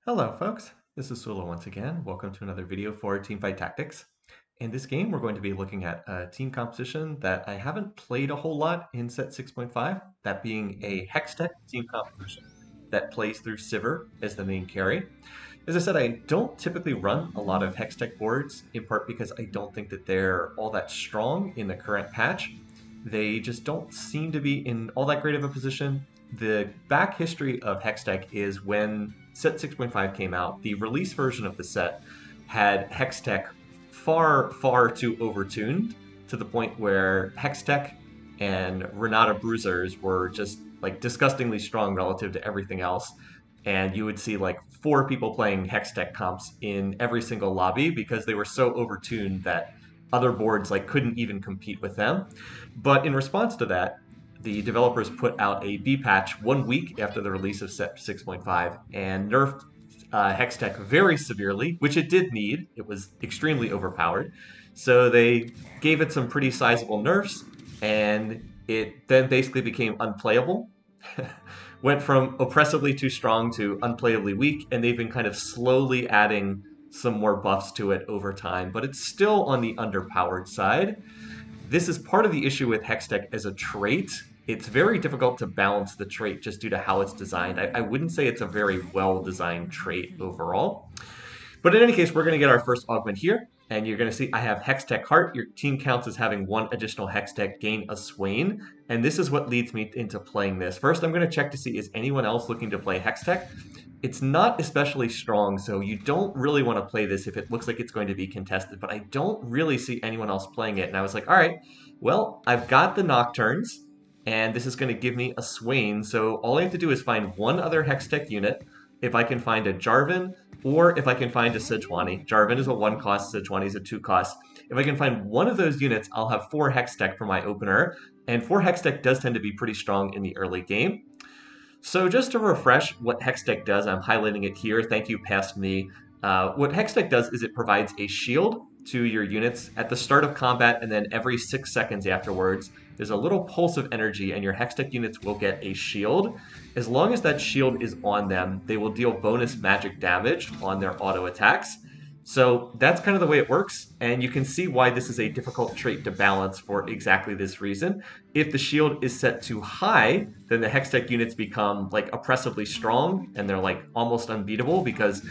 Hello folks, this is Sula once again. Welcome to another video for Teamfight Tactics. In this game, we're going to be looking at a team composition that I haven't played a whole lot in set 6.5, that being a Hextech team composition that plays through Sivir as the main carry. As I said, I don't typically run a lot of Hextech boards, in part because I don't think that they're all that strong in the current patch. They just don't seem to be in all that great of a position. The back history of Hextech is when set 6.5 came out, the release version of the set had Hextech far, far too overtuned to the point where Hextech and Renata Bruisers were just like disgustingly strong relative to everything else. And you would see like 4 people playing Hextech comps in every single lobby because they were so overtuned that other boards like couldn't even compete with them. But in response to that, the developers put out a B patch 1 week after the release of set 6.5 and nerfed Hextech very severely, which it did need. It was extremely overpowered. So they gave it some pretty sizable nerfs, and it then basically became unplayable. Went from oppressively too strong to unplayably weak, and they've been kind of slowly adding some more buffs to it over time, but it's still on the underpowered side. This is part of the issue with Hextech as a trait. It's very difficult to balance the trait just due to how it's designed. I wouldn't say it's a very well-designed trait overall. But in any case, we're going to get our first augment here, and you're going to see I have Hextech Heart. Your team counts as having 1 additional Hextech, gain a Swain, and this is what leads me into playing this. First, I'm going to check to see is anyone else looking to play Hextech. It's not especially strong, so you don't really want to play this if it looks like it's going to be contested, but I don't really see anyone else playing it. And I was like, all right, well, I've got the Nocturnes, and this is going to give me a Swain, so all I have to do is find 1 other Hextech unit. If I can find a Jarvan, or if I can find a Sejuani. Jarvan is a 1 cost, Sejuani is a 2 cost. If I can find 1 of those units, I'll have 4 Hextech for my opener, and 4 Hextech does tend to be pretty strong in the early game. So just to refresh what Hextech does, I'm highlighting it here. Thank you, past me. What Hextech does is it provides a shield to your units at the start of combat, and then every 6 seconds afterwards, there's a little pulse of energy, and your Hextech units will get a shield. As long as that shield is on them, they will deal bonus magic damage on their auto attacks. So that's kind of the way it works, and you can see why this is a difficult trait to balance for exactly this reason. If the shield is set too high, then the Hextech units become like oppressively strong, and they're like almost unbeatable because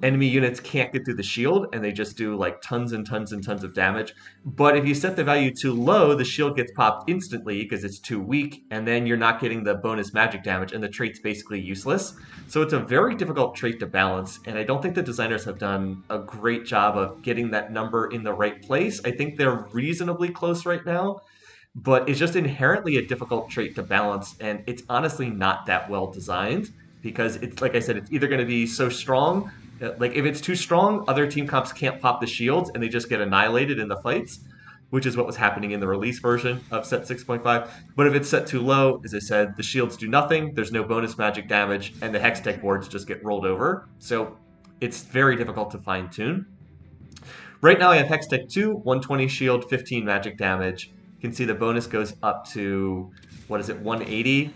enemy units can't get through the shield, and they just do like tons and tons and tons of damage. But if you set the value too low, the shield gets popped instantly because it's too weak, and then you're not getting the bonus magic damage, and the trait's basically useless. So it's a very difficult trait to balance, and I don't think the designers have done a great job of getting that number in the right place. I think they're reasonably close right now, but it's just inherently a difficult trait to balance, and it's honestly not that well designed because it's, like I said, it's either going to be so strong, like if it's too strong, other team comps can't pop the shields and they just get annihilated in the fights, which is what was happening in the release version of set 6.5. But if it's set too low, as I said, the shields do nothing, there's no bonus magic damage, and the Hextech boards just get rolled over. So it's very difficult to fine tune. Right now I have Hextech 2, 120 shield, 15 magic damage. You can see the bonus goes up to, what is it, 180?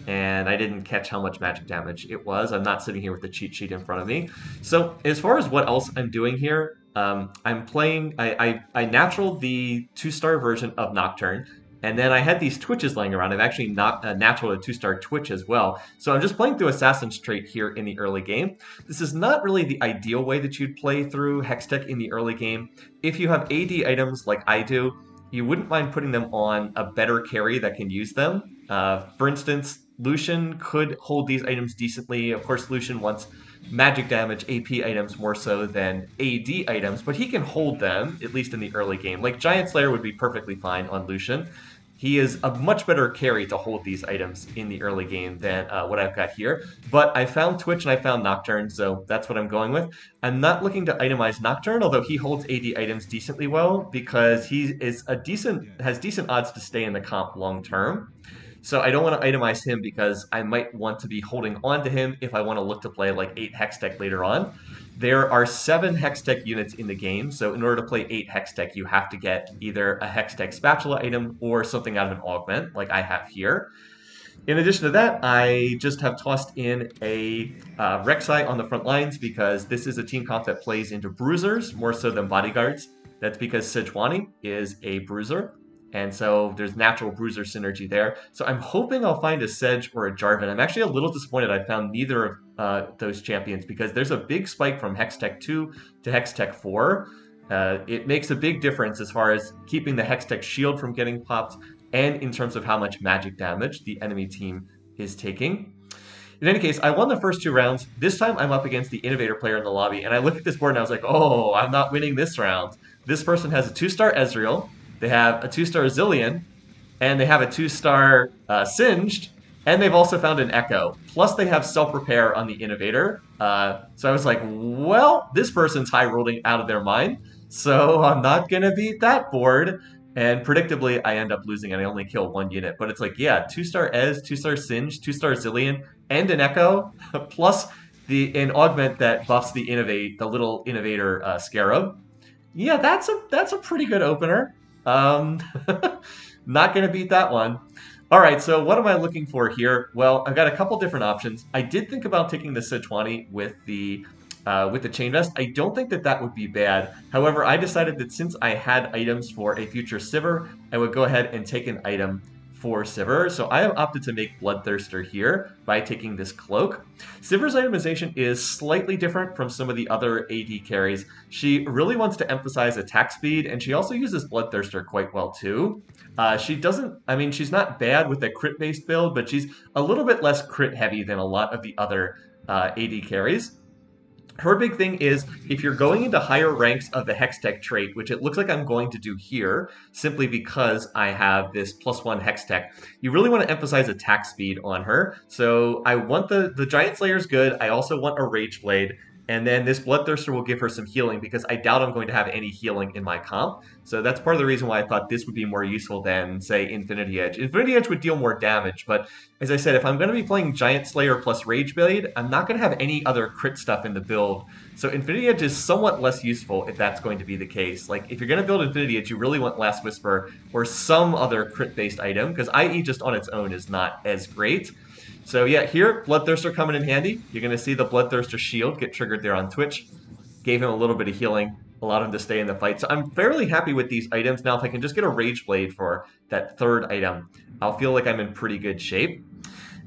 And I didn't catch how much magic damage it was. I'm not sitting here with the cheat sheet in front of me. So as far as what else I'm doing here, I'm playing, I naturaled the 2-star version of Nocturne, and then I had these Twitches laying around. I've actually naturaled a 2-star Twitch as well. So I'm just playing through Assassin's Trait here in the early game. This is not really the ideal way that you'd play through Hextech in the early game. If you have AD items like I do, you wouldn't mind putting them on a better carry that can use them. For instance, Lucian could hold these items decently. Of course, Lucian wants magic damage AP items more so than AD items, but he can hold them, at least in the early game. Like Giant Slayer would be perfectly fine on Lucian. He is a much better carry to hold these items in the early game than what I've got here. But I found Twitch and I found Nocturne, so that's what I'm going with. I'm not looking to itemize Nocturne, although he holds AD items decently well because he is has decent odds to stay in the comp long term. So I don't want to itemize him because I might want to be holding on to him if I want to look to play like 8 Hextech later on. There are 7 Hextech units in the game, so in order to play 8 Hextech, you have to get either a Hextech spatula item or something out of an augment, like I have here. In addition to that, I just have tossed in a Rek'Sai on the front lines because this is a team comp that plays into bruisers more so than bodyguards. That's because Sejuani is a bruiser, and so there's natural bruiser synergy there. So I'm hoping I'll find a Sedge or a Jarvan. I'm actually a little disappointed I found neither of those champions because there's a big spike from Hextech 2 to Hextech 4. It makes a big difference as far as keeping the Hextech shield from getting popped and in terms of how much magic damage the enemy team is taking. In any case, I won the first 2 rounds. This time I'm up against the Innovator player in the lobby, and I look at this board and I was like, oh, I'm not winning this round. This person has a 2-star Ezreal, they have a 2-star Zillion, and they have a 2-star Singed, and they've also found an Echo. Plus they have Self-Repair on the Innovator. So I was like, well, this person's high rolling out of their mind, so I'm not going to beat that board. And predictably, I end up losing and I only kill 1 unit. But it's like, yeah, 2-star Ez, 2-star Singe, 2-star Zillion, and an Echo, plus an augment that buffs the little Innovator Scarab. Yeah, that's a pretty good opener. Not gonna beat that one. All right, so what am I looking for here? Well, I've got a couple different options. I did think about taking the Sejuani with the Chain Vest. I don't think that would be bad. However, I decided that since I had items for a future Sivir, I would go ahead and take an item for Sivir. So I have opted to make Bloodthirster here by taking this cloak. Sivir's itemization is slightly different from some of the other AD carries. She really wants to emphasize attack speed, and she also uses Bloodthirster quite well too. She's not bad with a crit-based build, but she's a little bit less crit-heavy than a lot of the other AD carries. Her big thing is, if you're going into higher ranks of the Hextech trait, which it looks like I'm going to do here, simply because I have this +1 Hextech, you really want to emphasize attack speed on her. So I want the Giant Slayer's good, I also want a Rage Blade, and then this Bloodthirster will give her some healing, because I doubt I'm going to have any healing in my comp. So that's part of the reason why I thought this would be more useful than, say, Infinity Edge. Infinity Edge would deal more damage, but as I said, if I'm going to be playing Giant Slayer plus Rage Blade, I'm not going to have any other crit stuff in the build. So Infinity Edge is somewhat less useful if that's going to be the case. Like, if you're going to build Infinity Edge, you really want Last Whisper or some other crit-based item, because IE just on its own is not as great. So yeah, here, Bloodthirster coming in handy. You're going to see the Bloodthirster shield get triggered there on Twitch. Gave him a little bit of healing, allowed him to stay in the fight. So I'm fairly happy with these items. Now, if I can just get a Rage Blade for that 3rd item, I'll feel like I'm in pretty good shape.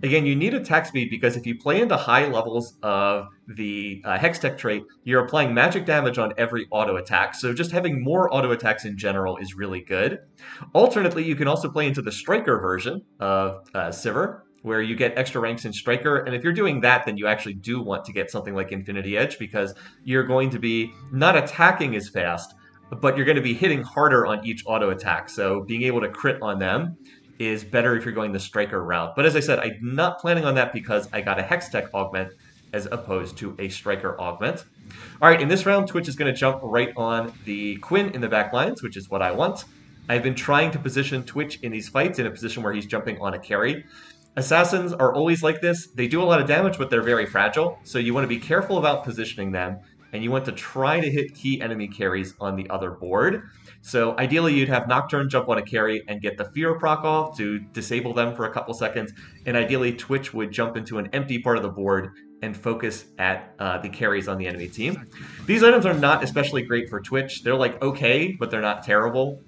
Again, you need attack speed because if you play into high levels of the Hextech trait, you're applying magic damage on every auto attack. So just having more auto attacks in general is really good. Alternately, you can also play into the Striker version of Sivir, where you get extra ranks in Striker, and if you're doing that, then you actually do want to get something like Infinity Edge, because you're going to be not attacking as fast, but you're going to be hitting harder on each auto attack, so being able to crit on them is better if you're going the Striker route. But as I said, I'm not planning on that because I got a Hextech augment as opposed to a Striker augment. All right, in this round, Twitch is going to jump right on the Quinn in the back lines, which is what I want. I've been trying to position Twitch in these fights in a position where he's jumping on a carry. Assassins are always like this. They do a lot of damage, but they're very fragile. So you want to be careful about positioning them, and you want to try to hit key enemy carries on the other board. So ideally, you'd have Nocturne jump on a carry and get the Fear proc off to disable them for a couple seconds. And ideally, Twitch would jump into an empty part of the board and focus at the carries on the enemy team. These items are not especially great for Twitch. They're like okay, but they're not terrible.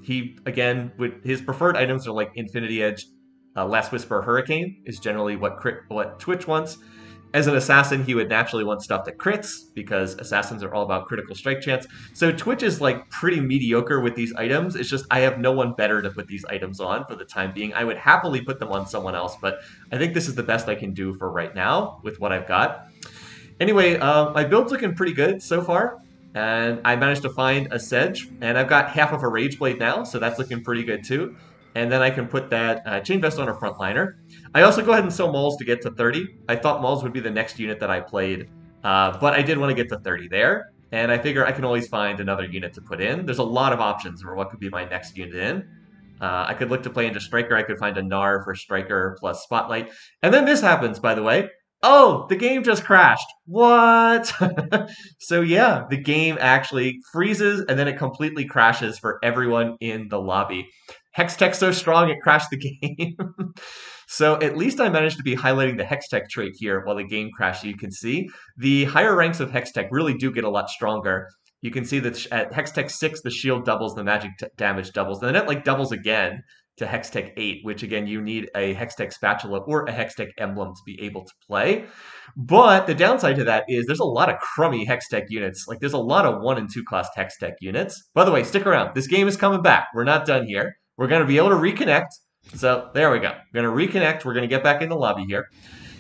His preferred items are like Infinity Edge, Last Whisper, Hurricane is generally what Twitch wants. As an assassin, he would naturally want stuff that crits, because assassins are all about critical strike chance. So Twitch is like pretty mediocre with these items. It's just I have no one better to put these items on for the time being. I would happily put them on someone else, but I think this is the best I can do for right now with what I've got. Anyway, my build's looking pretty good so far. And I managed to find a Sedge, and I've got half of a Rage Blade now, so that's looking pretty good too. And then I can put that Chain Vest on a frontliner. I also go ahead and sell Mauls to get to 30. I thought Mauls would be the next unit that I played, but I did want to get to 30 there. And I figure I can always find another unit to put in. There's a lot of options for what could be my next unit in. I could look to play into Striker. I could find a Gnar for Striker plus Spotlight. And then this happens, by the way. Oh, the game just crashed. What? So yeah, the game actually freezes and then it completely crashes for everyone in the lobby. Hextech's so strong it crashed the game. So at least I managed to be highlighting the Hextech trait here while the game crashed. You can see the higher ranks of Hextech really do get a lot stronger. You can see that at Hextech 6, the shield doubles, the magic damage doubles, and then it like doubles again to Hextech 8, which again, you need a Hextech spatula or a Hextech emblem to be able to play. But the downside to that is there's a lot of crummy Hextech units. Like there's a lot of 1 and 2 class Hextech units. By the way, stick around. This game is coming back. We're not done here. We're going to be able to reconnect. So there we go. We're going to reconnect. We're going to get back in the lobby here.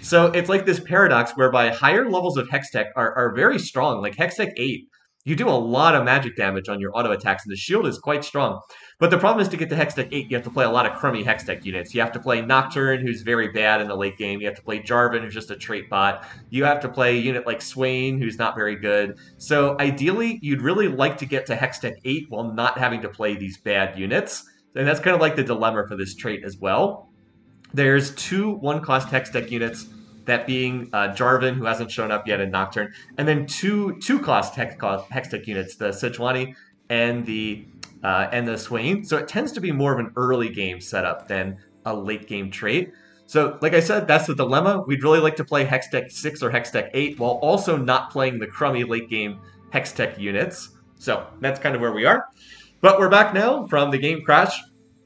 So it's like this paradox whereby higher levels of Hextech are very strong. Like Hextech 8, you do a lot of magic damage on your auto attacks, and the shield is quite strong. But the problem is to get to Hextech 8, you have to play a lot of crummy Hextech units. You have to play Nocturne, who's very bad in the late game. You have to play Jarvan, who's just a trait bot. You have to play a unit like Swain, who's not very good. So ideally, you'd really like to get to Hextech 8 while not having to play these bad units. And that's kind of like the dilemma for this trait as well. There's 2 1-cost Hextech units, that being Jarvan, who hasn't shown up yet in Nocturne, and then 2 2-cost Hextech units, the Sejuani and the Swain. So it tends to be more of an early game setup than a late game trait. So like I said, that's the dilemma. We'd really like to play Hextech 6 or Hextech 8 while also not playing the crummy late game Hextech units. So that's kind of where we are. But we're back now from the game crash.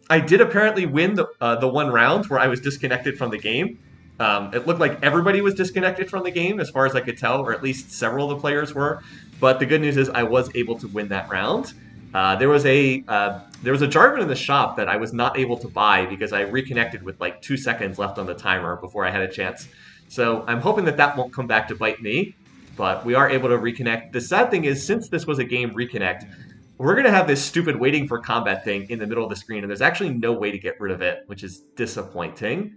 I did apparently win the one round where I was disconnected from the game. It looked like everybody was disconnected from the game as far as I could tell, or at least several of the players were. But the good news is I was able to win that round. There was a Jarvan in the shop that I was not able to buy because I reconnected with like 2 seconds left on the timer before I had a chance. So I'm hoping that that won't come back to bite me, but we are able to reconnect. The sad thing is, since this was a game reconnect, we're going to have this stupid waiting for combat thing in the middle of the screen, and there's actually no way to get rid of it, which is disappointing.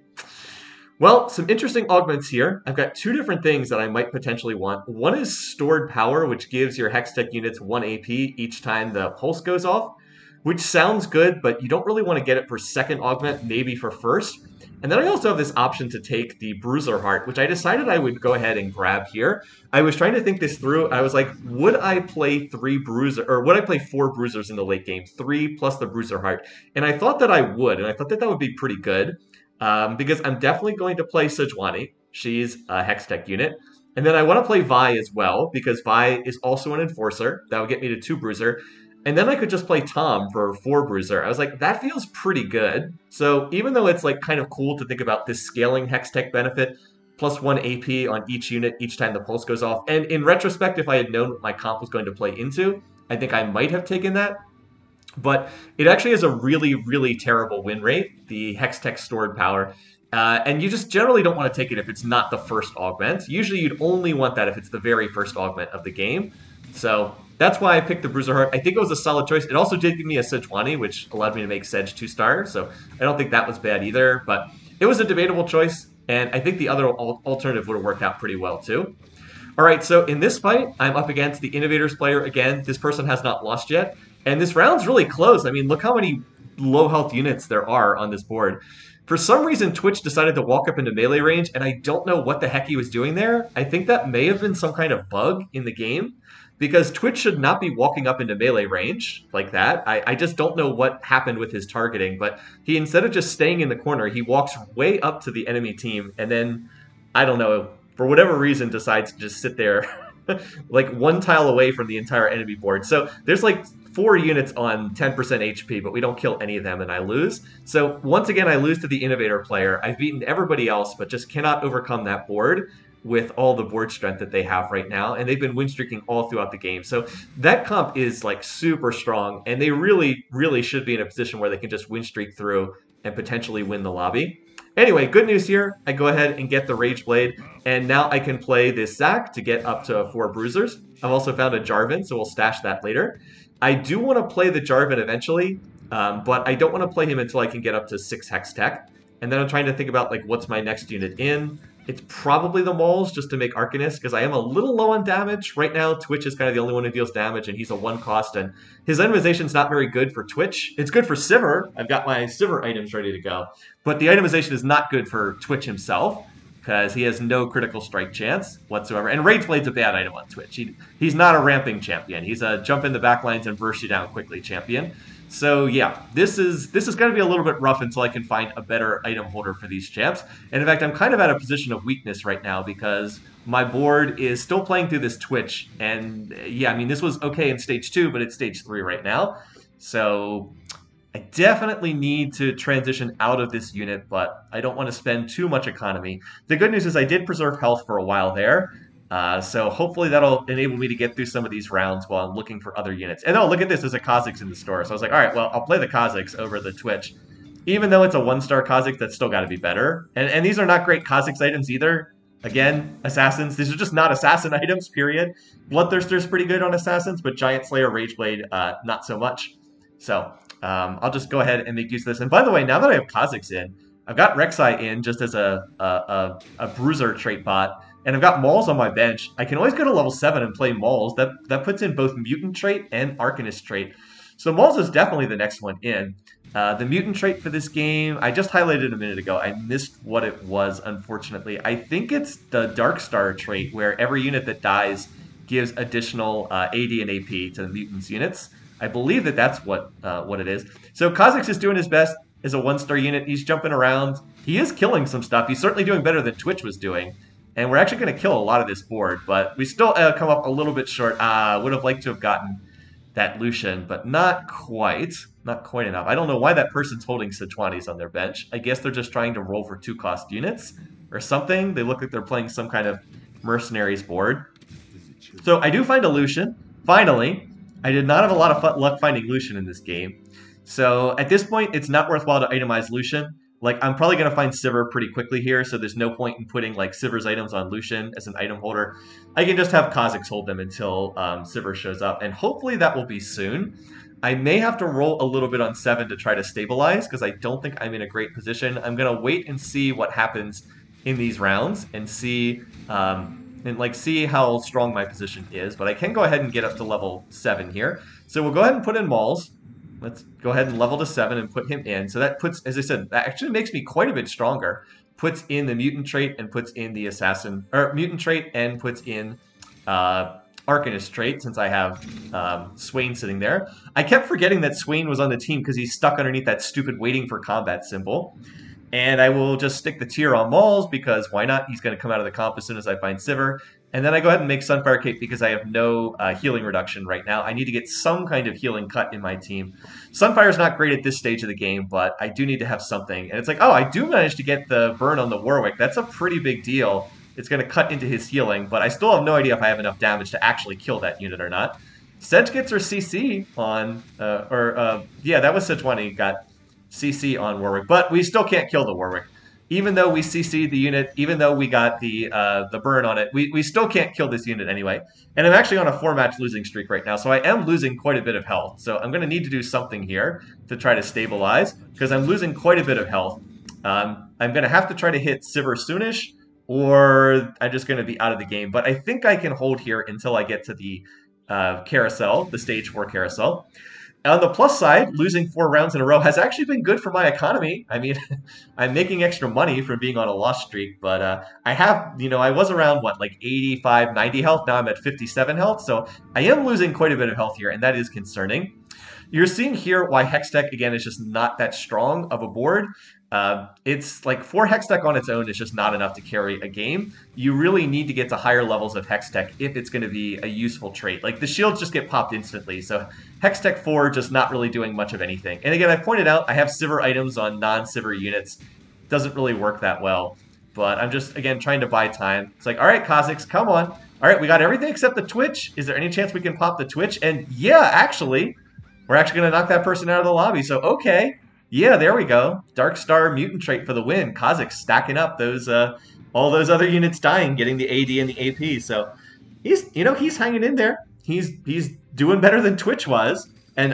Well, some interesting augments here. I've got 2 different things that I might potentially want. One is stored power, which gives your Hextech units 1 AP each time the pulse goes off, which sounds good, but you don't really want to get it for second augment, maybe for first. And then I also have this option to take the Bruiser Heart, which I decided I would go ahead and grab here. I was trying to think this through. I was like, would I play 4 Bruisers in the late game? 3 plus the Bruiser Heart. And I thought that I would, and I thought that that would be pretty good. Because I'm definitely going to play Sejuani. She's a Hextech unit. And then I want to play Vi as well, because Vi is also an Enforcer. That would get me to 2 Bruiser. And then I could just play Tom for 4 Bruiser. I was like, that feels pretty good. So even though it's like kind of cool to think about this scaling Hextech benefit, plus 1 AP on each unit each time the pulse goes off. And in retrospect, if I had known what my comp was going to play into, I think I might have taken that. But it actually has a really, really terrible win rate, the Hextech stored power. And you just generally don't want to take it if it's not the first augment. Usually you'd only want that if it's the very first augment of the game. So that's why I picked the Bruiser Heart. I think it was a solid choice. It also did give me a Sejuani, which allowed me to make Sedge 2-star. So I don't think that was bad either. But it was a debatable choice. And I think the other alternative would have worked out pretty well too. All right, so in this fight, I'm up against the Innovators player again. This person has not lost yet. And this round's really close. I mean, look how many low health units there are on this board. For some reason, Twitch decided to walk up into melee range, and I don't know what the heck he was doing there. I think that may have been some kind of bug in the game, because Twitch should not be walking up into melee range like that. I just don't know what happened with his targeting, but he, instead of just staying in the corner, he walks way up to the enemy team, and then, I don't know, for whatever reason, decides to just sit there like 1 tile away from the entire enemy board. So there's like 4 units on 10% HP, but we don't kill any of them and I lose. So once again, I lose to the Innovator player. I've beaten everybody else, but just cannot overcome that board with all the board strength that they have right now. And they've been win streaking all throughout the game. So that comp is like super strong, and they really, really should be in a position where they can just win streak through and potentially win the lobby. Anyway, good news here. I go ahead and get the Rage Blade, and now I can play this Zac to get up to 4 Bruisers. I've also found a Jarvan, so we'll stash that later. I do want to play the Jarvan eventually, but I don't want to play him until I can get up to 6 Hextech. And then I'm trying to think about like what's my next unit in. It's probably the Moles, just to make Arcanist, because I am a little low on damage. Right now, Twitch is kind of the only one who deals damage, and he's a 1-cost, and his itemization's not very good for Twitch. It's good for Sivir. I've got my Sivir items ready to go. But the itemization is not good for Twitch himself, because he has no critical strike chance whatsoever. And Rage Blade's a bad item on Twitch. He's not a ramping champion. He's a jump in the backlines and burst you down quickly champion. So yeah, this is going to be a little bit rough until I can find a better item holder for these champs. And in fact, I'm kind of at a position of weakness right now because my board is still playing through this Twitch. And yeah, I mean, this was okay in stage 2, but it's stage 3 right now. So I definitely need to transition out of this unit, but I don't want to spend too much economy. The good news is I did preserve health for a while there, so hopefully that'll enable me to get through some of these rounds while I'm looking for other units. And oh, look at this, there's a Kha'Zix in the store. So I was like, all right, well, I'll play the Kha'Zix over the Twitch. Even though it's a 1-star Kha'Zix, that's still got to be better. And these are not great Kha'Zix items either. Again, assassins, these are just not assassin items, period. Bloodthirster's pretty good on assassins, but Giant Slayer, Rageblade, not so much. So I'll just go ahead and make use of this. And by the way, now that I have Kha'Zix in, I've got Rek'Sai in just as a bruiser trait bot, and I've got Mauls on my bench. I can always go to level 7 and play Mauls. That puts in both Mutant trait and Arcanist trait. So Mauls is definitely the next one in. The Mutant trait for this game, I just highlighted a minute ago. I missed what it was, unfortunately. I think it's the Darkstar trait, where every unit that dies gives additional AD and AP to the Mutants units. I believe that that's what it is. So Kha'Zix is doing his best as a 1-star unit. He's jumping around. He is killing some stuff. He's certainly doing better than Twitch was doing. And we're actually going to kill a lot of this board, but we still come up a little bit short. Would have liked to have gotten that Lucian, but not quite. Not quite enough. I don't know why that person's holding Sejuani's on their bench. I guess they're just trying to roll for 2-cost units or something. They look like they're playing some kind of mercenaries board. So I do find a Lucian, finally. I did not have a lot of luck finding Lucian in this game. So at this point, it's not worthwhile to itemize Lucian. Like, I'm probably going to find Sivir pretty quickly here, so there's no point in putting, like, Sivir's items on Lucian as an item holder. I can just have Kha'Zix hold them until Sivir shows up, and hopefully that will be soon. I may have to roll a little bit on 7 to try to stabilize, because I don't think I'm in a great position. I'm going to wait and see what happens in these rounds, and see how strong my position is. But I can go ahead and get up to level 7 here. So we'll go ahead and put in Mauls. Let's go ahead and level to 7 and put him in. So that puts, as I said, that actually makes me quite a bit stronger. Puts in the Mutant trait and puts in the Assassin, or Mutant trait and puts in Arcanist trait, since I have Swain sitting there. I kept forgetting that Swain was on the team because he's stuck underneath that stupid waiting for combat symbol. And I will just stick the tier on Mauls because why not? He's going to come out of the comp as soon as I find Sivir. And then I go ahead and make Sunfire Cape because I have no healing reduction right now. I need to get some kind of healing cut in my team. Sunfire's not great at this stage of the game, but I do need to have something. And it's like, oh, I do manage to get the burn on the Warwick. That's a pretty big deal. It's going to cut into his healing, but I still have no idea if I have enough damage to actually kill that unit or not. Sedge gets her CC on, yeah, that was Sejuani got CC on Warwick, but we still can't kill the Warwick. Even though we CC'd the unit, even though we got the burn on it, we still can't kill this unit anyway. And I'm actually on a 4-match losing streak right now, so I am losing quite a bit of health. So I'm going to need to do something here to try to stabilize, because I'm losing quite a bit of health. I'm going to have to try to hit Sivir soonish, or I'm just going to be out of the game. But I think I can hold here until I get to the carousel, the stage 4 carousel. On the plus side, losing 4 rounds in a row has actually been good for my economy. I mean, I'm making extra money from being on a loss streak, but I have, I was around, what, like 85, 90 health. Now I'm at 57 health, so I am losing quite a bit of health here, and that is concerning. You're seeing here why Hextech, again, is just not that strong of a board. It's like 4 Hextech on its own is just not enough to carry a game. You really need to get to higher levels of Hextech if it's going to be a useful trait. Like, the shields just get popped instantly, so Hextech 4 just not really doing much of anything. And again, I pointed out I have Sivir items on non-Sivir units. Doesn't really work that well. But I'm just, again, trying to buy time. It's like, all right, Kha'Zix, come on. All right, we got everything except the Twitch. Is there any chance we can pop the Twitch? And yeah, actually, we're actually going to knock that person out of the lobby. So, okay. Yeah, there we go. Darkstar Mutant trait for the win. Kha'Zix stacking up those all those other units dying, getting the AD and the AP. So he's he's hanging in there. He's doing better than Twitch was. And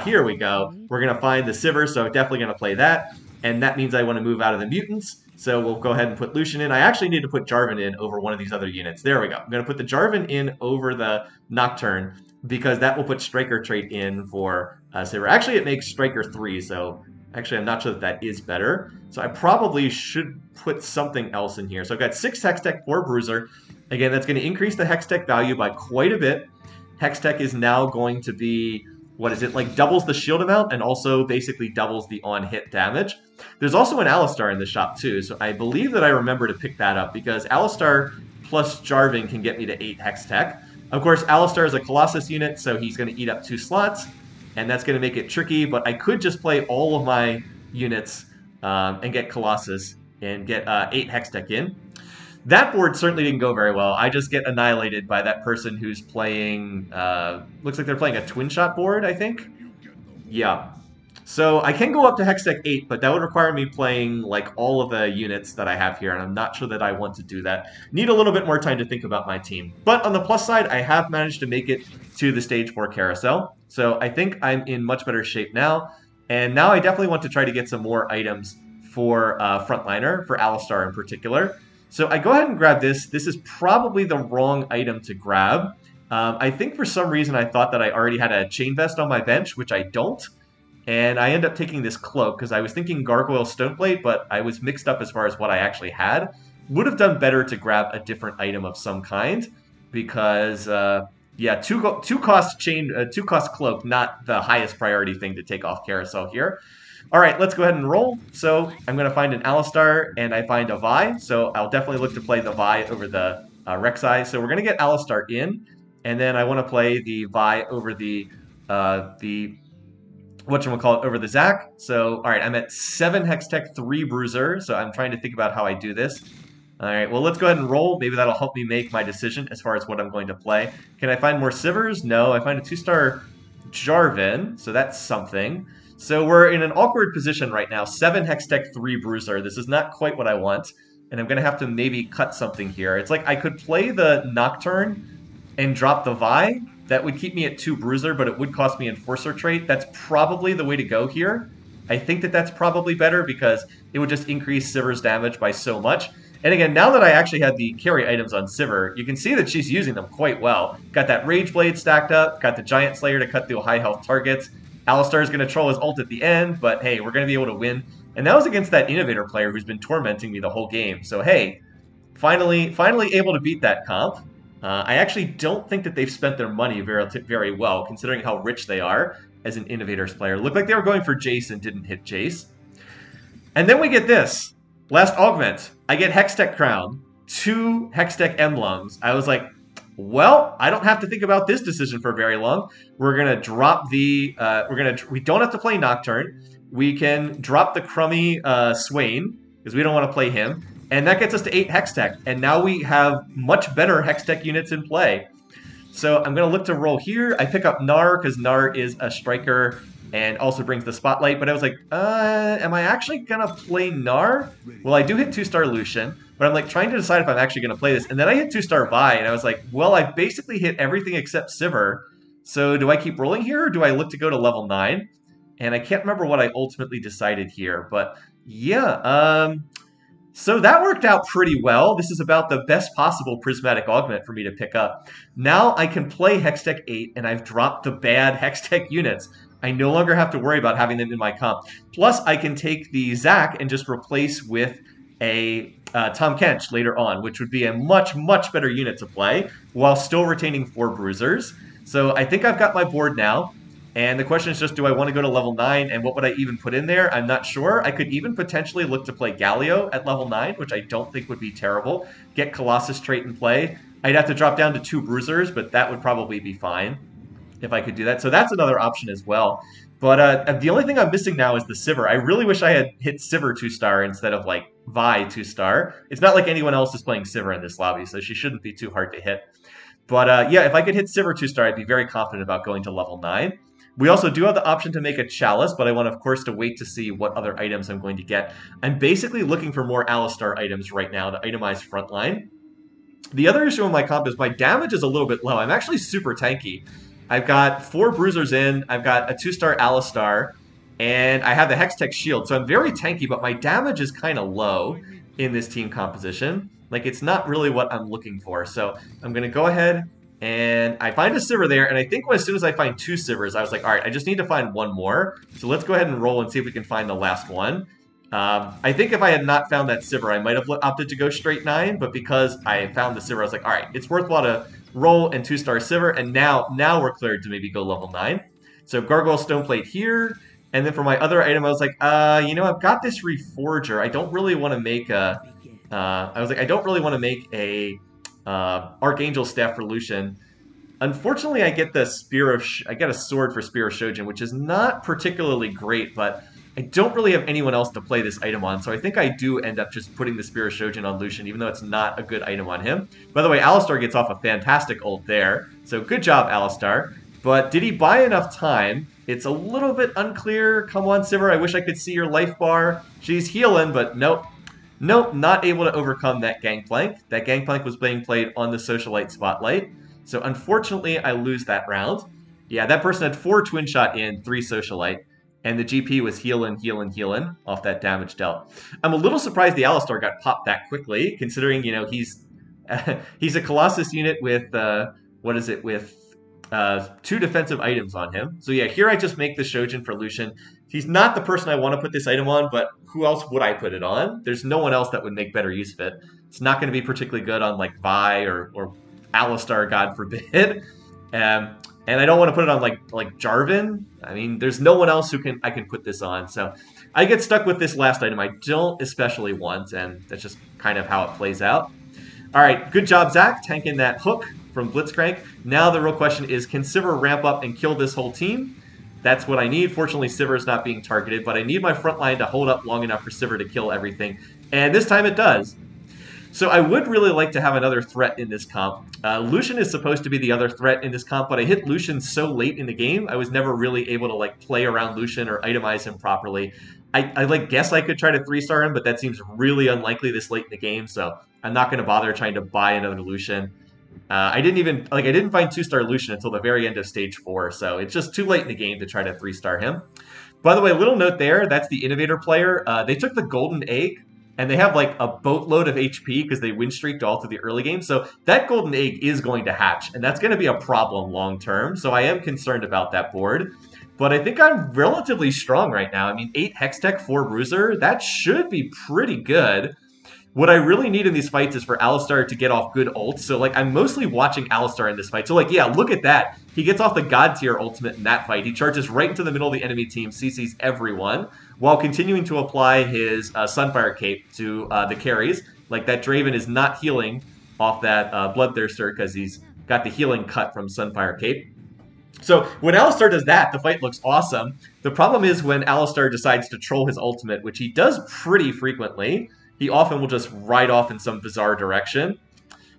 here we go. We're gonna find the Sivir, so definitely gonna play that. And that means I want to move out of the mutants. So we'll go ahead and put Lucian in. I actually need to put Jarvan in over one of these other units. There we go. I'm gonna put the Jarvan in over the Nocturne, because that will put Striker trait in for Sivir. Actually, it makes Striker 3, so actually I'm not sure that is better. So I probably should put something else in here. So I've got 6 Hextech, 4 Bruiser. Again, that's going to increase the Hextech value by quite a bit. Hextech is now going to be what is it, like doubles the shield amount and also basically doubles the on-hit damage. There's also an Alistar in the shop too, so I believe that I remember to pick that up because Alistar plus Jarvan can get me to 8 Hextech. Of course, Alistar is a Colossus unit, so he's going to eat up 2 slots, and that's going to make it tricky, but I could just play all of my units and get Colossus and get 8 Hextech in. That board certainly didn't go very well. I just get annihilated by that person who's playing, looks like they're playing a twin shot board, I think. Yeah. So I can go up to Hextech 8, but that would require me playing like all of the units that I have here, and I'm not sure that I want to do that. Need a little bit more time to think about my team. But on the plus side, I have managed to make it to the Stage 4 carousel, so I think I'm in much better shape now. And now I definitely want to try to get some more items for Frontliner, for Alistar in particular. So I go ahead and grab this. This is probably the wrong item to grab. I think for some reason I thought that I already had a Chain Vest on my bench, which I don't. And I end up taking this cloak because I was thinking Gargoyle Stoneplate, but I was mixed up as far as what I actually had. Would have done better to grab a different item of some kind because, yeah, two cost cloak, not the highest priority thing to take off carousel here. All right, let's go ahead and roll. So I'm going to find an Alistar and I find a Vi. So I'll definitely look to play the Vi over the Rek'Sai. So we're going to get Alistar in, and then I want to play the Vi over the whatchamacallit, over the Zac. So, all right, I'm at 7 Hextech, 3 Bruiser, so I'm trying to think about how I do this. All right, well, let's go ahead and roll. Maybe that'll help me make my decision as far as what I'm going to play. Can I find more Sivers? No, I find a 2-star Jarvan, so that's something. So we're in an awkward position right now. 7 Hextech, 3 Bruiser. This is not quite what I want, and I'm going to have to maybe cut something here. It's like I could play the Nocturne and drop the Vi. That would keep me at 2 Bruiser, but it would cost me Enforcer trait. That's probably the way to go here. I think that that's probably better because it would just increase Sivir's damage by so much. And again, now that I actually had the carry items on Sivir, you can see that she's using them quite well. Got that Rage Blade stacked up, got the Giant Slayer to cut through high health targets. Alistar is going to troll his ult at the end, but hey, we're going to be able to win. And that was against that Innovator player who's been tormenting me the whole game. So hey, finally able to beat that comp. I actually don't think that they've spent their money very well, considering how rich they are as an Innovators player. Looked like they were going for Jace and didn't hit Jace. And then we get this. Last augment. I get Hextech Crown, 2 Hextech Emblems. I was like, well, I don't have to think about this decision for very long. We're going to drop the... we don't have to play Nocturne. We can drop the crummy Swain, because we don't want to play him. And that gets us to 8 Hextech, and now we have much better Hextech units in play. So I'm going to look to roll here. I pick up Gnar, because Gnar is a striker and also brings the Spotlight, but I was like, am I actually going to play Gnar? Well, I do hit 2-star Lucian, but I'm like trying to decide if I'm actually going to play this. And then I hit 2-star Vi, and I was like, well, I've basically hit everything except Sivir. So do I keep rolling here, or do I look to go to level 9? And I can't remember what I ultimately decided here, but yeah, so that worked out pretty well. This is about the best possible Prismatic Augment for me to pick up. Now I can play Hextech 8, and I've dropped the bad Hextech units. I no longer have to worry about having them in my comp. Plus, I can take the Zac and just replace with a Tom Kench later on, which would be a much, much better unit to play, while still retaining 4 Bruisers. So I think I've got my board now. And the question is just, do I want to go to level 9, and what would I even put in there? I'm not sure. I could even potentially look to play Galio at level 9, which I don't think would be terrible. Get Colossus trait in play. I'd have to drop down to 2 Bruisers, but that would probably be fine if I could do that. So that's another option as well. But the only thing I'm missing now is the Sivir. I really wish I had hit Sivir 2-star instead of, like, Vi 2-star. It's not like anyone else is playing Sivir in this lobby, so she shouldn't be too hard to hit. But yeah, if I could hit Sivir 2-star, I'd be very confident about going to level 9. We also do have the option to make a Chalice, but I want, of course, to wait to see what other items I'm going to get. I'm basically looking for more Alistar items right now to itemize Frontline. The other issue in my comp is my damage is a little bit low. I'm actually super tanky. I've got 4 Bruisers in, I've got a 2-star Alistar, and I have the Hextech Shield, so I'm very tanky, but my damage is kind of low in this team composition. Like, it's not really what I'm looking for, so I'm going to go ahead... And I find a Sivir there, and I think as soon as I find 2 Sivirs, I was like, all right, I just need to find 1 more. So let's go ahead and roll and see if we can find the last one. I think if I had not found that Sivir, I might have opted to go straight 9, but because I found the Sivir, I was like, all right, it's worthwhile to roll and 2-star Sivir, and now we're cleared to maybe go level 9. So Gargoyle Stoneplate here. And then for my other item, I was like, you know, I've got this Reforger. I don't really want to make a... I don't really want to make a Archangel Staff for Lucian. Unfortunately, I get the I get a sword for Spear of Shojin, which is not particularly great, but I don't really have anyone else to play this item on, so I think I do end up just putting the Spear of Shojin on Lucian, even though it's not a good item on him. By the way, Alistar gets off a fantastic ult there, so good job, Alistar. But did he buy enough time? It's a little bit unclear. Come on, Sivir, I wish I could see your life bar. She's healing, but nope. Nope, not able to overcome that Gangplank. That Gangplank was being played on the Socialite Spotlight. So unfortunately, I lose that round. Yeah, that person had 4 Twin Shot in, 3 Socialite. And the GP was healing off that damage dealt. I'm a little surprised the Alistar got popped that quickly, considering, you know, he's he's a Colossus unit with, with 2 defensive items on him. So yeah, here I just make the Shojin for Lucian. He's not the person I want to put this item on, but who else would I put it on? There's no one else that would make better use of it. It's not going to be particularly good on like Vi or Alistar, God forbid. And I don't want to put it on like Jarvan. I mean, there's no one else I can put this on. So I get stuck with this last item I don't especially want, and that's just kind of how it plays out. All right, good job, Zach, tanking that hook from Blitzcrank. Now the real question is, can Sivir ramp up and kill this whole team? That's what I need. Fortunately, Sivir is not being targeted, but I need my front line to hold up long enough for Sivir to kill everything. And this time it does. So I would really like to have another threat in this comp. Lucian is supposed to be the other threat in this comp, but I hit Lucian so late in the game, I was never really able to like play around Lucian or itemize him properly. I like guess I could try to 3-star him, but that seems really unlikely this late in the game, so I'm not going to bother trying to buy another Lucian. I didn't find 2-star Lucian until the very end of stage 4, so it's just too late in the game to try to 3-star him. By the way, little note there, that's the Innovator player. They took the Golden Egg, and they have like a boatload of HP because they win streaked all through the early game. So that Golden Egg is going to hatch, and that's going to be a problem long term. So I am concerned about that board. But I think I'm relatively strong right now. I mean, 8 Hextech, 4 Bruiser, that should be pretty good. What I really need in these fights is for Alistar to get off good ults. So, like, I'm mostly watching Alistar in this fight. So, like, yeah, look at that. He gets off the God tier ultimate in that fight. He charges right into the middle of the enemy team, CCs everyone, while continuing to apply his Sunfire Cape to the carries. Like, that Draven is not healing off that Bloodthirster because he's got the healing cut from Sunfire Cape. So when Alistar does that, the fight looks awesome. The problem is when Alistar decides to troll his ultimate, which he does pretty frequently, he often will just ride off in some bizarre direction.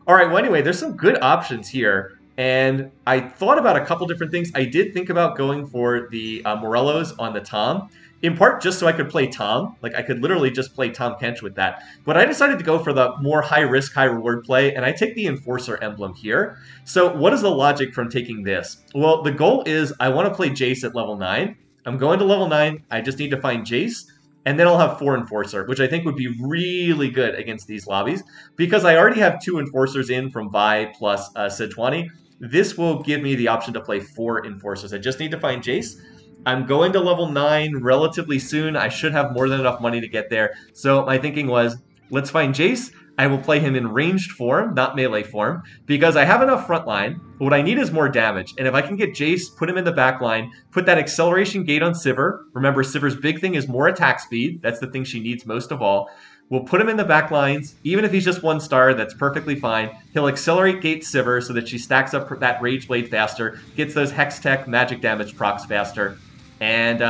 All right, well, anyway, there's some good options here. And I thought about a couple different things. I did think about going for the Morellos on the Tom, in part just so I could play Tom. Like, I could literally just play Tom Kench with that. But I decided to go for the more high-risk, high-reward play, and I take the Enforcer emblem here. So what is the logic from taking this? Well, the goal is I want to play Jace at level 9. I'm going to level 9. I just need to find Jace. And then I'll have 4 Enforcer, which I think would be really good against these lobbies. Because I already have 2 Enforcers in from Vi plus Sejuani, this will give me the option to play 4 Enforcers. I just need to find Jace. I'm going to level 9 relatively soon. I should have more than enough money to get there. So my thinking was, let's find Jace. I will play him in ranged form, not melee form, because I have enough frontline. But what I need is more damage. And if I can get Jace, put him in the back line, put that acceleration gate on Sivir. Remember, Sivir's big thing is more attack speed. That's the thing she needs most of all. We'll put him in the back lines. Even if he's just 1 star, that's perfectly fine. He'll accelerate gate Sivir so that she stacks up that Rage Blade faster, gets those Hextech magic damage procs faster. And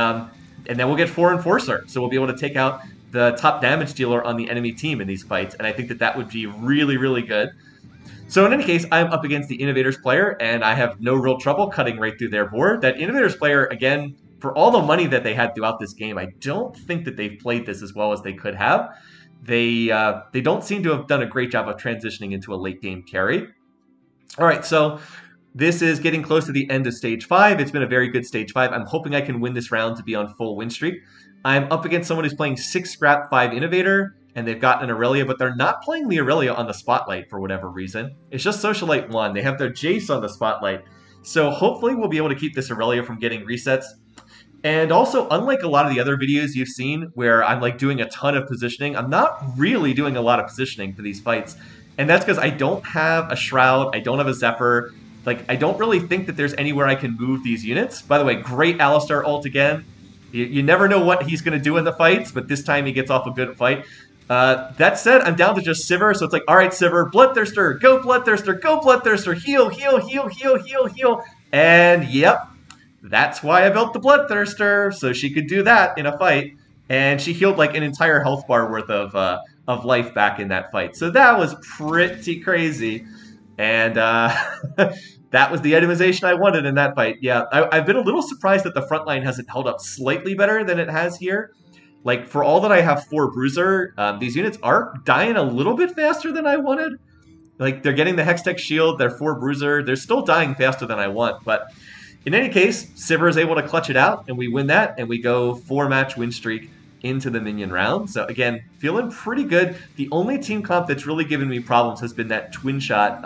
then we'll get 4 Enforcer. So we'll be able to take out the top damage dealer on the enemy team in these fights. And I think that that would be really, really good. So in any case, I'm up against the Innovators player, and I have no real trouble cutting right through their board. That Innovators player, again, for all the money that they had throughout this game, I don't think that they've played this as well as they could have. They don't seem to have done a great job of transitioning into a late game carry. All right, so this is getting close to the end of Stage 5. It's been a very good Stage 5. I'm hoping I can win this round to be on full win streak. I'm up against someone who's playing 6 Scrap, 5 Innovator, and they've got an Aurelia, but they're not playing the Aurelia on the Spotlight for whatever reason. It's just Socialite 1. They have their Jace on the Spotlight. So hopefully we'll be able to keep this Aurelia from getting resets. And also, unlike a lot of the other videos you've seen where I'm like doing a ton of positioning, I'm not really doing a lot of positioning for these fights. And that's because I don't have a Shroud, I don't have a Zephyr. like, I don't really think that there's anywhere I can move these units. By the way, great Alistar ult again. You never know what he's going to do in the fights, but this time he gets off a good fight. That said, I'm down to just Sivir, so it's like, all right, Sivir, Bloodthirster, go Bloodthirster, go Bloodthirster, heal, heal, heal, heal, heal, heal. And yep, that's why I built the Bloodthirster, so she could do that in a fight. And she healed like an entire health bar worth of life back in that fight. So that was pretty crazy. And that was the itemization I wanted in that fight. Yeah, I've been a little surprised that the front line hasn't held up slightly better than it has here. Like, for all that I have 4 Bruiser, these units are dying a little bit faster than I wanted. Like, they're getting the Hextech shield, they're 4 Bruiser, they're still dying faster than I want. But in any case, Sivir is able to clutch it out, and we win that, and we go 4-match win streak into the minion round. So again, feeling pretty good. The only team comp that's really given me problems has been that twin shot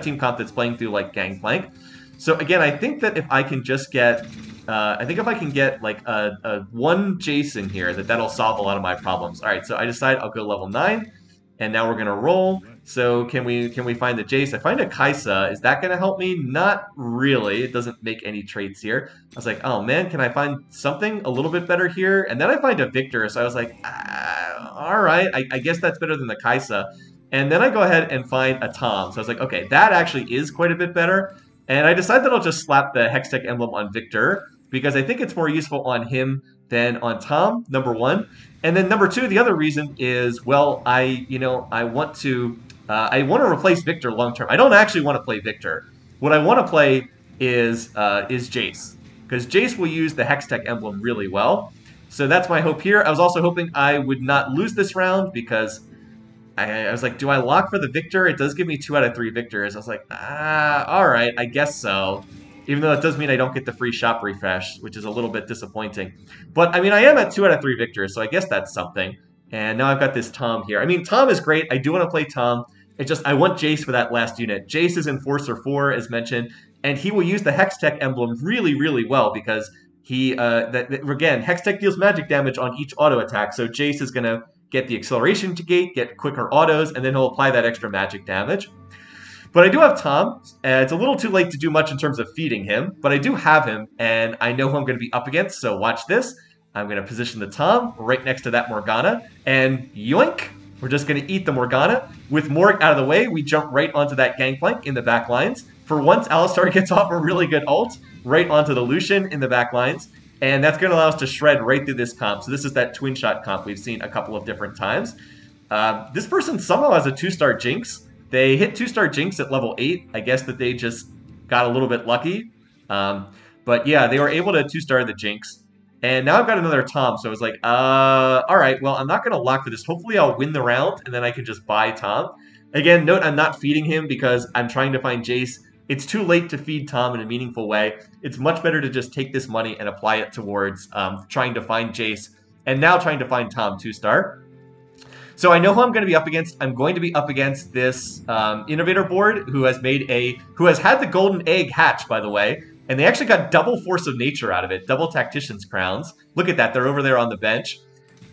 team comp that's playing through like Gangplank. So again, I think that if I can just get, like a 1 Jason here, that'll solve a lot of my problems. All right, so I decide I'll go level 9, and now we're gonna roll. So can we find the Jace? I find a Kaisa. Is that gonna help me? Not really. It doesn't make any traits here. I was like, oh man, can I find something a little bit better here? And then I find a Victor, so I was like, all right, I guess that's better than the Kaisa. And then I go ahead and find a Tom. So I was like, okay, that actually is quite a bit better. And I decide that I'll just slap the Hextech emblem on Victor, because I think it's more useful on him than on Tom, number 1. And then number 2, the other reason is, well, I want to replace Victor long term. I don't actually want to play Victor. What I want to play is Jace, because Jace will use the Hextech emblem really well. So that's my hope here. I was also hoping I would not lose this round, because I was like, do I lock for the Victor? It does give me 2 out of 3 Victors. I was like, all right, I guess so. Even though it does mean I don't get the free shop refresh, which is a little bit disappointing. But, I mean, I am at 2 out of 3 Victors, so I guess that's something. And now I've got this Tom here. I mean, Tom is great. I do want to play Tom. It's just, I want Jace for that last unit. Jace is Enforcer 4, as mentioned, and he will use the Hextech emblem really, really well, because he, again, Hextech deals magic damage on each auto attack, so Jace is going to get the acceleration to gate, get quicker autos, and then he'll apply that extra magic damage. But I do have Tom. It's a little too late to do much in terms of feeding him, but I do have him, and I know who I'm going to be up against, so watch this. I'm going to position the Tom right next to that Morgana, and yoink! We're just going to eat the Morgana. With Morg out of the way, we jump right onto that Gangplank in the back lines. For once, Alistar gets off a really good ult, right onto the Lucian in the back lines, and that's going to allow us to shred right through this comp. So this is that twin shot comp we've seen a couple of different times. This person somehow has a 2-star Jinx. They hit 2-star Jinx at level 8. I guess that they just got a little bit lucky. But yeah, they were able to 2-star the Jinx. And now I've got another Tom, so I was like, all right, well, I'm not going to lock for this. Hopefully I'll win the round, and then I can just buy Tom. Again, note I'm not feeding him because I'm trying to find Jace. It's too late to feed Tom in a meaningful way. It's much better to just take this money and apply it towards trying to find Jace, and now trying to find Tom 2-star. So I know who I'm going to be up against. I'm going to be up against this Innovator board who has had the golden egg hatch, by the way. And they actually got double Force of Nature out of it, double Tactician's Crowns. Look at that, they're over there on the bench.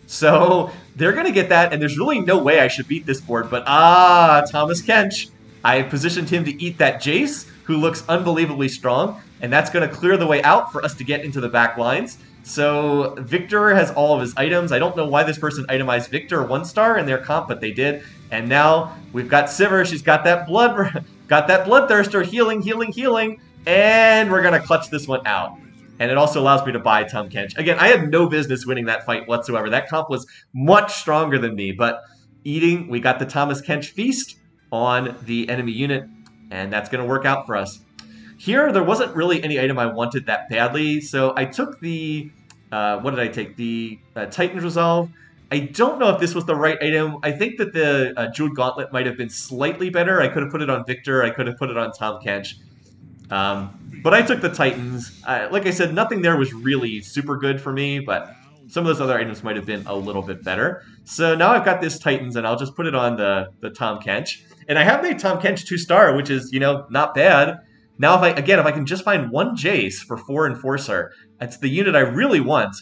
So they're going to get that, and there's really no way I should beat this board. But Thomas Kench. I positioned him to eat that Jace, who looks unbelievably strong. And that's going to clear the way out for us to get into the back lines. So Victor has all of his items. I don't know why this person itemized Victor 1-star in their comp, but they did. And now we've got Sivir. She's got that Bloodthirster, healing, healing, healing. And we're going to clutch this one out. And it also allows me to buy Tom Kench. Again, I had no business winning that fight whatsoever. That comp was much stronger than me. But we got the Thomas Kench feast on the enemy unit. And that's going to work out for us. Here, there wasn't really any item I wanted that badly. So I took the, what did I take? The Titan's Resolve. I don't know if this was the right item. I think that the Jeweled Gauntlet might have been slightly better. I could have put it on Victor. I could have put it on Tom Kench. But I took the Titans. Like I said, nothing there was really super good for me, but some of those other items might have been a little bit better. So now I've got this Titans, and I'll just put it on the Tom Kench. And I have made Tom Kench 2-star, which is, not bad. Now, if I can just find 1 Jace for 4 Enforcer, that's the unit I really want.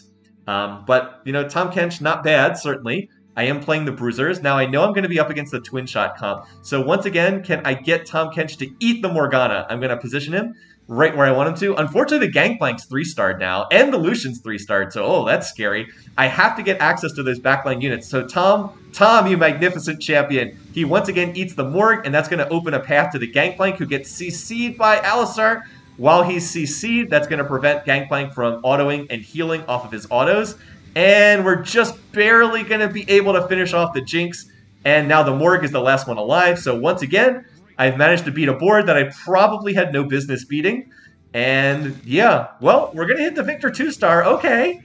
But, Tom Kench, not bad, certainly. I am playing the Bruisers. Now, I know I'm going to be up against the Twin Shot comp. So once again, can I get Tahm Kench to eat the Morgana? I'm going to position him right where I want him to. Unfortunately, the Gangplank's 3-starred now, and the Lucian's 3-starred, so oh, that's scary. I have to get access to those backline units. So Tom, you magnificent champion. He once again eats the Morg, and that's going to open a path to the Gangplank, who gets CC'd by Alistar. While he's CC'd, that's going to prevent Gangplank from autoing and healing off of his autos. And we're just barely going to be able to finish off the Jinx. And now the Morg is the last one alive. So once again, I've managed to beat a board that I probably had no business beating. And yeah, well, we're going to hit the Victor 2-star. Okay.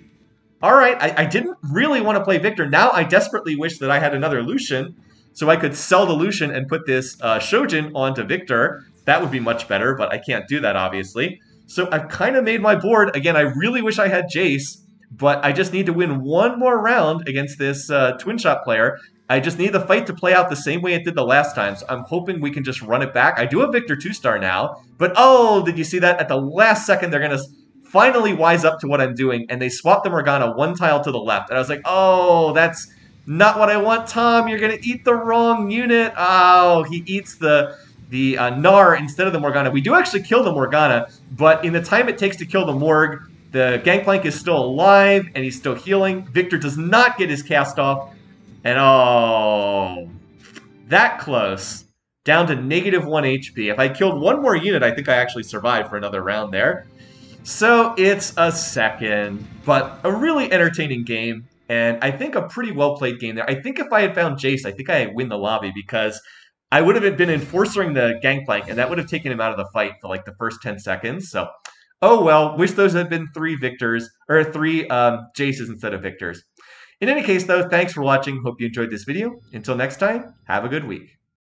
All right. I didn't really want to play Victor. Now I desperately wish that I had another Lucian so I could sell the Lucian and put this Shojin onto Victor. That would be much better, but I can't do that, obviously. So I've kind of made my board. Again, I really wish I had Jace, but I just need to win one more round against this Twin Shot player. I just need the fight to play out the same way it did the last time, so I'm hoping we can just run it back. I do have Victor 2-star now, but oh, did you see that? At the last second, they're going to finally wise up to what I'm doing, and they swapped the Morgana one tile to the left. And I was like, oh, that's not what I want, Tom. You're going to eat the wrong unit. Oh, he eats the Gnar instead of the Morgana. We do actually kill the Morgana, but in the time it takes to kill the Morg, the Gangplank is still alive, and he's still healing. Victor does not get his cast off. And oh, that close. Down to -1 HP. If I killed one more unit, I think I actually survived for another round there. So it's a second, but a really entertaining game. And I think a pretty well-played game there. I think if I had found Jace, I think I win the lobby because I would have been enforcing the Gangplank, and that would have taken him out of the fight for like the first 10 seconds. So, oh well, wish those had been 3 Victors, or 3 Jaces instead of Victors. In any case, though, thanks for watching. Hope you enjoyed this video. Until next time, have a good week.